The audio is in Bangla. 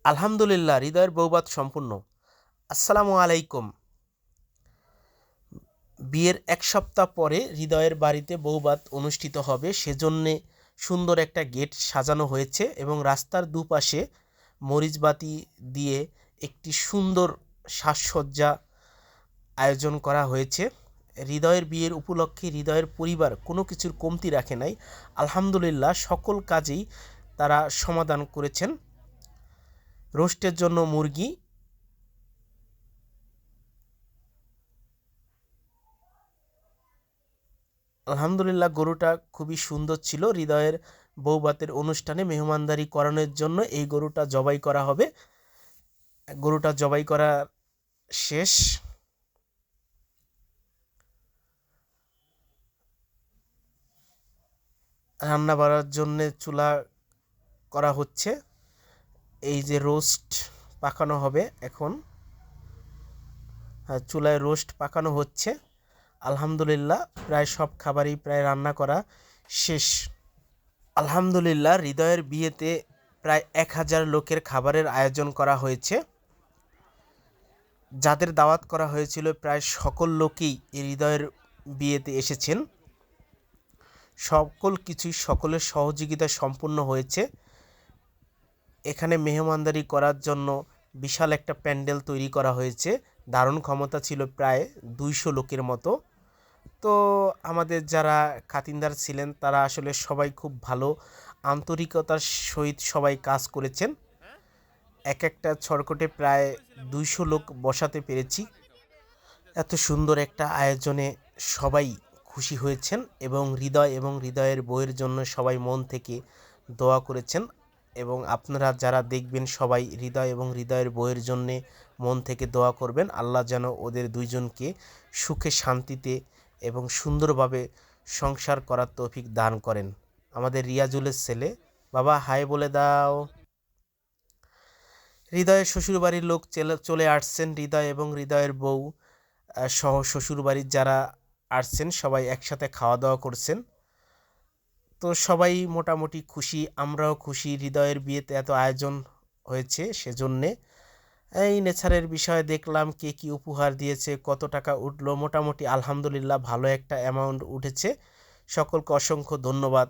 আলহামদুলিল্লাহ, হৃদয়ের বৌবাত সম্পূর্ণ। আসসালামু আলাইকুম। বিয়ের এক সপ্তাহ পরে হৃদয়ের বাড়িতে বৌবাত অনুষ্ঠিত হবে, সেজন্যে সুন্দর একটা গেট সাজানো হয়েছে এবং রাস্তার দুপাশে মরিচবাতি দিয়ে একটি সুন্দর সাজসজ্জা আয়োজন করা হয়েছে। হৃদয়ের বিয়ের উপলক্ষে হৃদয়ের পরিবার কোনো কিছুর কমতি রাখে নাই। আলহামদুলিল্লাহ, সকল কাজেই তারা সমাধান করেছেন। রোস্টের জন্য মুরগি, আলহামদুলিল্লাহ গরুটা খুবই সুন্দর ছিল। হৃদয়ের বৌভাতের অনুষ্ঠানে মেহমানদারি করানোর জন্য এই গরুটা জবাই করা হবে। গরুটা জবাই করা শেষ। রান্না বাড়ার জন্যে চুলা করা হচ্ছে। এই যে রোস্ট পাকানো হবে এখন, চুলায় রোস্ট পাকানো হচ্ছে। আলহামদুলিল্লাহ, প্রায় সব খাবারই প্রায় রান্না করা শেষ। আলহামদুলিল্লাহ, হৃদয়ের বিয়েতে প্রায় 1000 লোকের খাবারের আয়োজন করা হয়েছে। যাদের দাওয়াত করা হয়েছিল প্রায় সকল লোকই এই হৃদয়ের বিয়েতে এসেছেন। সকল কিছুই সকলের সহযোগিতায় সম্পূর্ণ হয়েছে। এখানে মেহমানদারি করার জন্য বিশাল একটা প্যান্ডেল তৈরি করা হয়েছে। ধারণ ক্ষমতা ছিল প্রায় 200 লোকের মতো। তো আমাদের যারা খাতিনদার ছিলেন তারা আসলে সবাই খুব ভালো আন্তরিকতার সহিত সবাই কাজ করেছেন। এক একটা ছড়কটে প্রায় 200 লোক বসাতে পেরেছি। এত সুন্দর একটা আয়োজনে সবাই খুশি হয়েছেন এবং হৃদয় এবং হৃদয়ের বউয়ের জন্য সবাই মন থেকে দোয়া করেছেন। এবং আপনারা যারা দেখবেন সবাই হৃদয় এবং হৃদয়ের বউয়ের জন্যে মন থেকে দোয়া করবেন, আল্লাহ যেন ওদের দুইজনকে সুখে শান্তিতে এবং সুন্দরভাবে সংসার করার তৌফিক দান করেন। আমাদের রিয়াজুলের ছেলে, বাবা হাই বলে দাও। হৃদয়ের শ্বশুরবাড়ির লোক চলে আসছেন। হৃদয় এবং হৃদয়ের বউ সহ শ্বশুরবাড়ির যারা আসছেন সবাই একসাথে খাওয়া দাওয়া করছেন। তো সবাই মোটামুটি খুশি, আমরাও খুশি। হৃদয়ের বিয়েতে এত আয়োজন হয়েছে সেজন্যে। এই নেচারের বিষয়ে দেখলাম কে কী উপহার দিয়েছে, কত টাকা উঠলো। মোটামুটি আলহামদুলিল্লাহ ভালো একটা অ্যামাউন্ট উঠেছে। সকলকে অসংখ্য ধন্যবাদ।